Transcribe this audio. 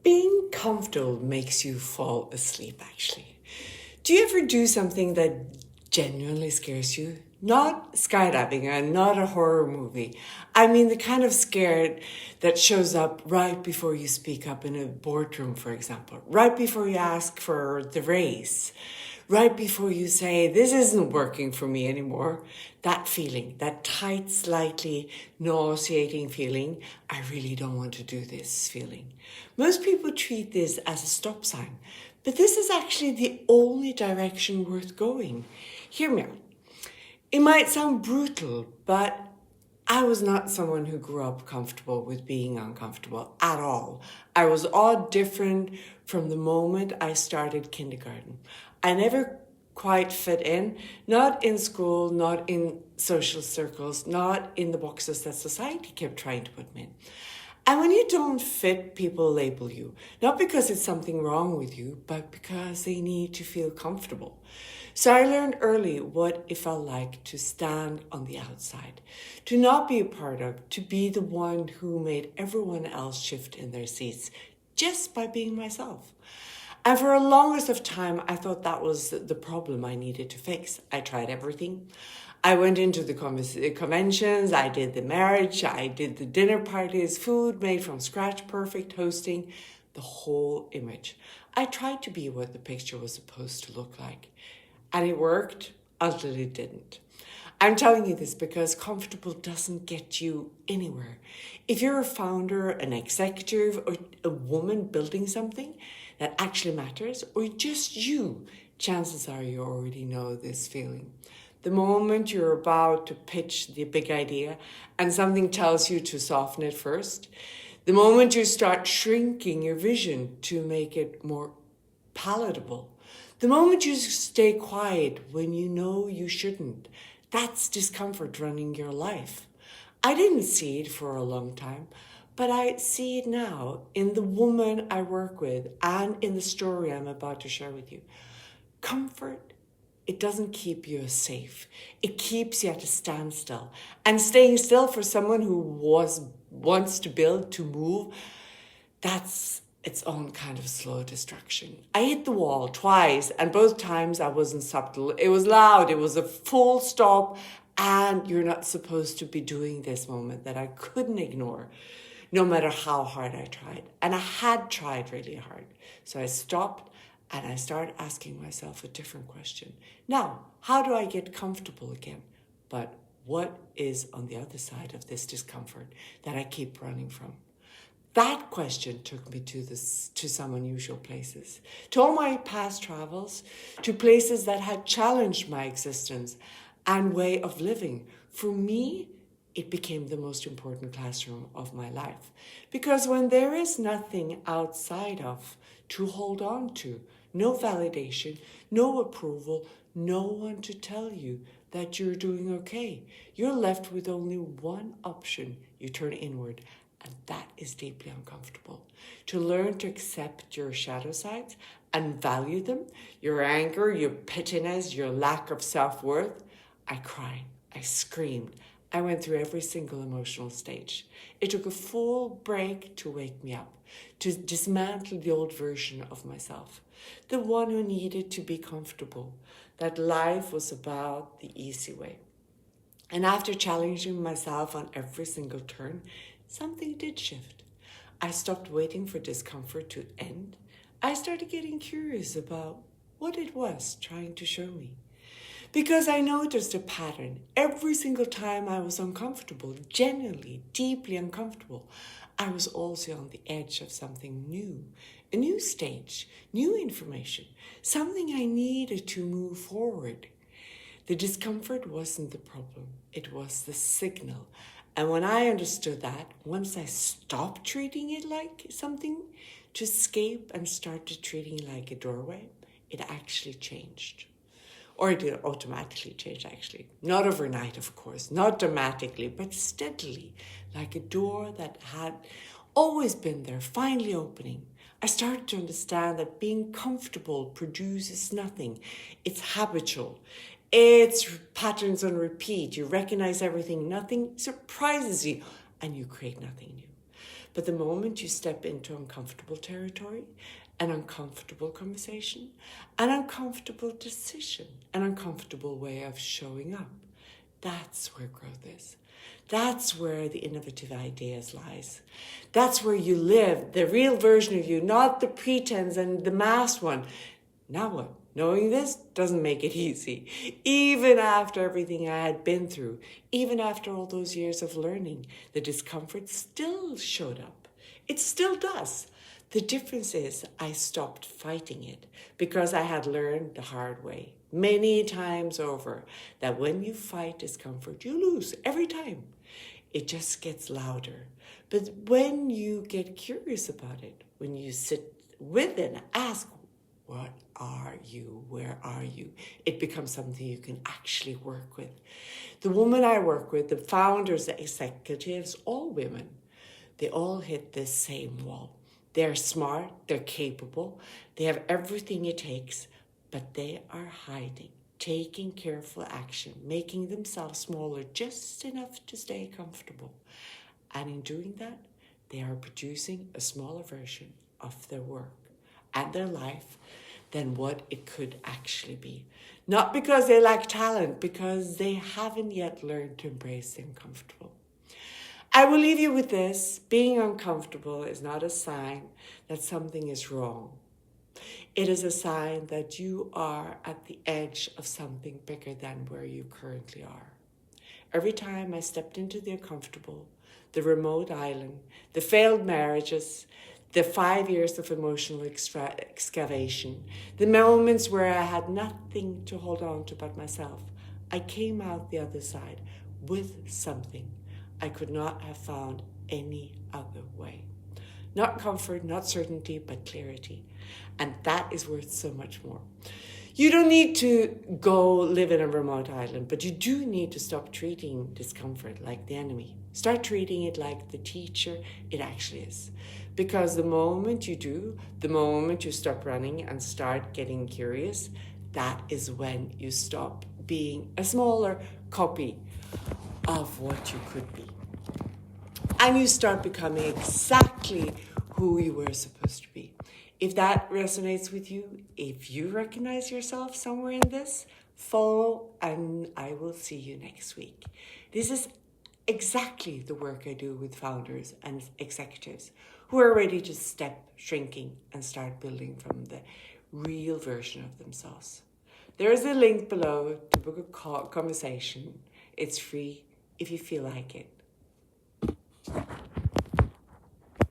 Being comfortable makes you fall asleep, actually. Do you ever do something that genuinely scares you? Not skydiving and not a horror movie. I mean, the kind of scared that shows up right before you speak up in a boardroom, for example, right before you ask for the raise, right before you say, this isn't working for me anymore. That feeling, that tight, slightly nauseating feeling, I really don't want to do this feeling. Most people treat this as a stop sign, but this is actually the only direction worth going. Hear me out. It might sound brutal, but I was not someone who grew up comfortable with being uncomfortable at all. I was all different from the moment I started kindergarten. I never quite fit in, not in school, not in social circles, not in the boxes that society kept trying to put me in. And when you don't fit, people label you, not because it's something wrong with you, but because they need to feel comfortable. So I learned early what it felt like to stand on the outside, to not be a part of, to be the one who made everyone else shift in their seats just by being myself. And for the longest of time, I thought that was the problem I needed to fix. I tried everything. I went into the conventions, I did the marriage, I did the dinner parties, food made from scratch, perfect hosting, the whole image. I tried to be what the picture was supposed to look like. And it worked until it didn't. I'm telling you this because comfortable doesn't get you anywhere. If you're a founder, an executive, or a woman building something that actually matters, or just you, chances are you already know this feeling. The moment you're about to pitch the big idea and something tells you to soften it first, the moment you start shrinking your vision to make it more palatable, the moment you stay quiet when you know you shouldn't, that's discomfort running your life. I didn't see it for a long time, but I see it now in the woman I work with and in the story I'm about to share with you. Comfort, it doesn't keep you safe. It keeps you at a standstill. And staying still for someone who wants to build, to move, that's its own kind of slow destruction. I hit the wall twice, and both times I wasn't subtle. It was loud, it was a full stop, and you're not supposed to be doing this moment that I couldn't ignore, no matter how hard I tried. And I had tried really hard. So I stopped and I started asking myself a different question. Now, how do I get comfortable again? But what is on the other side of this discomfort that I keep running from? That question took me to some unusual places, to all my past travels, to places that had challenged my existence and way of living. For me, it became the most important classroom of my life. Because when there is nothing outside of to hold on to, no validation, no approval, no one to tell you that you're doing okay, you're left with only one option. You turn inward. And that is deeply uncomfortable. To learn to accept your shadow sides and value them, your anger, your pettiness, your lack of self-worth. I cried, I screamed, I went through every single emotional stage. It took a full break to wake me up, to dismantle the old version of myself, the one who needed to be comfortable, that life was about the easy way. And after challenging myself on every single turn, something did shift. I stopped waiting for discomfort to end. I started getting curious about what it was trying to show me. Because I noticed a pattern. Every single time I was uncomfortable, genuinely, deeply uncomfortable, I was also on the edge of something new, a new stage, new information, something I needed to move forward. The discomfort wasn't the problem. It was the signal. And when I understood that, once I stopped treating it like something to escape and started treating it like a doorway, it actually changed. Or it did automatically change, actually. Not overnight, of course, not dramatically, but steadily, like a door that had always been there, finally opening. I started to understand that being comfortable produces nothing. It's habitual. It's patterns on repeat. You recognize everything, nothing surprises you, and you create nothing new. But the moment you step into uncomfortable territory, an uncomfortable conversation, an uncomfortable decision, an uncomfortable way of showing up, that's where growth is. That's where the innovative ideas lies. That's where you live, the real version of you, not the pretense and the masked one. Now what? Knowing this doesn't make it easy. Even after everything I had been through, even after all those years of learning, the discomfort still showed up. It still does. The difference is I stopped fighting it because I had learned the hard way many times over that when you fight discomfort, you lose every time. It just gets louder. But when you get curious about it, when you sit with it and ask, what are you? Where are you? It becomes something you can actually work with. The women I work with, the founders, the executives, all women, they all hit this same wall. They're smart, they're capable, they have everything it takes, but they are hiding, taking careful action, making themselves smaller just enough to stay comfortable. And in doing that, they are producing a smaller version of their work and their life than what it could actually be. Not because they lack talent, because they haven't yet learned to embrace the uncomfortable. I will leave you with this. Being uncomfortable is not a sign that something is wrong. It is a sign that you are at the edge of something bigger than where you currently are. Every time I stepped into the uncomfortable, the remote island, the failed marriages, the 5 years of emotional excavation, the moments where I had nothing to hold on to but myself, I came out the other side with something I could not have found any other way. Not comfort, not certainty, but clarity. And that is worth so much more. You don't need to go live in a remote island, but you do need to stop treating discomfort like the enemy. Start treating it like the teacher it actually is. Because the moment you do, the moment you stop running and start getting curious, that is when you stop being a smaller copy of what you could be. And you start becoming exactly who you were supposed to be. If that resonates with you, if you recognize yourself somewhere in this, follow and I will see you next week. This is exactly the work I do with founders and executives who are ready to step shrinking and start building from the real version of themselves. There is a link below to book a conversation. It's free if you feel like it.